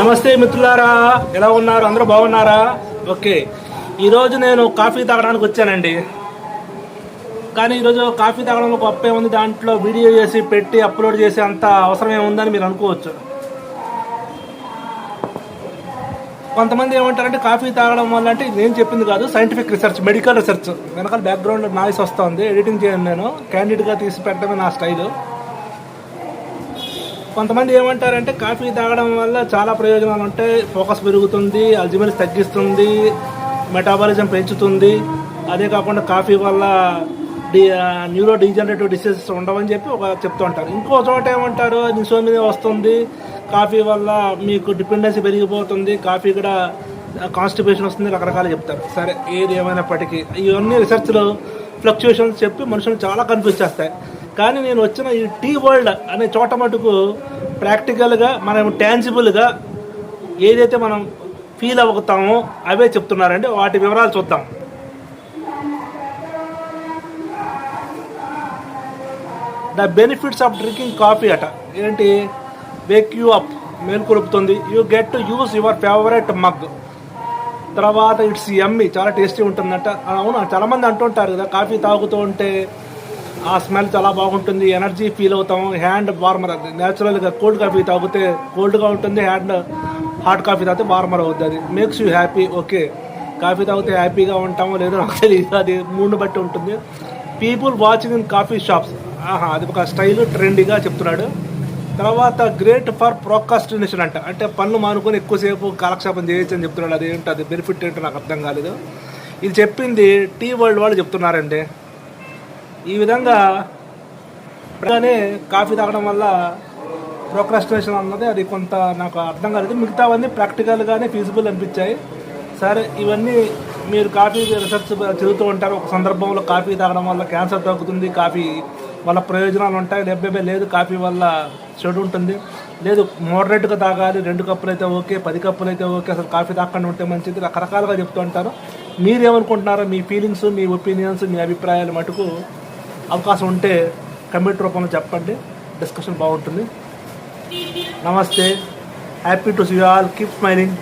నమస్తే మిత్రులారా, ఎలా ఉన్నారు? అందరూ బాగున్నారా? ఓకే, ఈరోజు నేను కాఫీ తాగడానికి వచ్చానండి. కానీ ఈరోజు కాఫీ తాగడంలో గొప్ప ఏముంది, దాంట్లో వీడియో చేసి పెట్టి అప్లోడ్ చేసి అంత అవసరం ఏముందని మీరు అనుకోవచ్చు. కొంతమంది ఏమంటారంటే కాఫీ తాగడం వల్ల, అంటే నేను చెప్పింది కాదు, సైంటిఫిక్ రీసెర్చ్, మెడికల్ రీసెర్చ్. వెనకాల బ్యాక్గ్రౌండ్ నాయిస్ వస్తుంది, ఎడిటింగ్ చేయను, నేను క్యాండిడ్గా తీసి పెట్టడమే నా స్టైలు. కొంతమంది ఏమంటారంటే కాఫీ తాగడం వల్ల చాలా ప్రయోజనాలు ఉంటాయి, ఫోకస్ పెరుగుతుంది, అల్జిమర్స్ తగ్గిస్తుంది, మెటాబాలిజం పెంచుతుంది. అదే కాకుండా కాఫీ వల్ల న్యూరో డీజనరేటివ్ డిసీజెస్ ఉండవని చెప్పి చెప్తూ ఉంటారు. ఇంకో చోట ఏమంటారు, ఇన్సోమినియా వస్తుంది, కాఫీ వల్ల మీకు డిపెండెన్సీ పెరిగిపోతుంది, కాఫీ కూడా కాన్స్టిపేషన్ వస్తుంది, రకరకాలు చెప్తారు. సరే, ఏది ఏమైనప్పటికీ ఇవన్నీ రీసెర్చ్లో ఫ్లక్చుయేషన్స్ చెప్పి మనుషులు చాలా కన్ఫ్యూజ్ చేస్తాయి. కానీ నేను వచ్చిన ఈ టీ వరల్డ్ అనే చోట మటుకు ప్రాక్టికల్గా మనం ట్యాన్సిబుల్గా ఏదైతే మనం ఫీల్ అవుతామో అవే చెప్తున్నారండి. వాటి వివరాలు చూద్దాం. The benefits of drinking coffee అట ఏంటి? వేక్ యూ అప్, మేల్కొలుపుతుంది. You get to use your favourite mug. తర్వాత ఇట్స్ యమ్మీ, చాలా టేస్టీ ఉంటుందట. అవును, చాలామంది అంటుంటారు కదా, కాఫీ తాగుతూ ఉంటే ఆ స్మెల్ చాలా బాగుంటుంది, ఎనర్జీ ఫీల్ అవుతాము, హ్యాండ్ వార్మర్. అది న్యాచురల్గా కోల్డ్ కాఫీ తాగితే కోల్డ్గా ఉంటుంది, హ్యాండ్ హాట్ కాఫీ తాగితే వార్మర్ అవుతుంది. అది makes you happy. Okay, coffee తాగితే హ్యాపీగా ఉంటామో లేదో నాకు తెలియదు, అది మూడ్ని బట్టి ఉంటుంది. People watching in coffee shops, అది ఒక స్టైల్, ట్రెండీగా చెప్తున్నాడు. తర్వాత గ్రేట్ ఫర్ ప్రోకాస్టినేషన్ అంట, అంటే పనులు మానుకొని ఎక్కువసేపు కాలక్షేపం చేయొచ్చు అని చెప్తున్నాడు. అదేంటి, అది బెనిఫిట్ ఏంటో నాకు అర్థం కాలేదు. ఇది చెప్పింది టీ వరల్డ్ వాళ్ళు చెప్తున్నారండి. ఈ విధంగా కాఫీ తాగడం వల్ల ప్రోక్రాస్టినేషన్ అన్నది అది కొంత నాకు అర్థం కాలేదు. మిగతావన్నీ ప్రాక్టికల్గానే ఫీజిబుల్ అనిపించాయి. సరే, ఇవన్నీ మీరు కాఫీ రీసెర్చ్ చదువుతూ ఉంటారు. ఒక సందర్భంలో కాఫీ తాగడం వల్ల క్యాన్సర్ తగ్గుతుంది, కాఫీ వల్ల ప్రయోజనాలు ఉంటాయి, లేదు కాఫీ వల్ల చెడు ఉంటుంది, లేదు మోడరేట్గా తాగాలి, 2 కప్పులు అయితే ఓకే, 10 కప్పులు అయితే ఓకే, అసలు కాఫీ తాగకుండా ఉంటే మంచిది, రకరకాలుగా చెప్తూ ఉంటారు. మీరేమనుకుంటున్నారో, మీ ఫీలింగ్స్, మీ ఒపీనియన్స్, మీ అభిప్రాయాలు మటుకు అవకాశం ఉంటే కమెంట్ రూపంలో చెప్పండి, డిస్కషన్ బాగుంటుంది. నమస్తే, happy to see you all, keep smiling.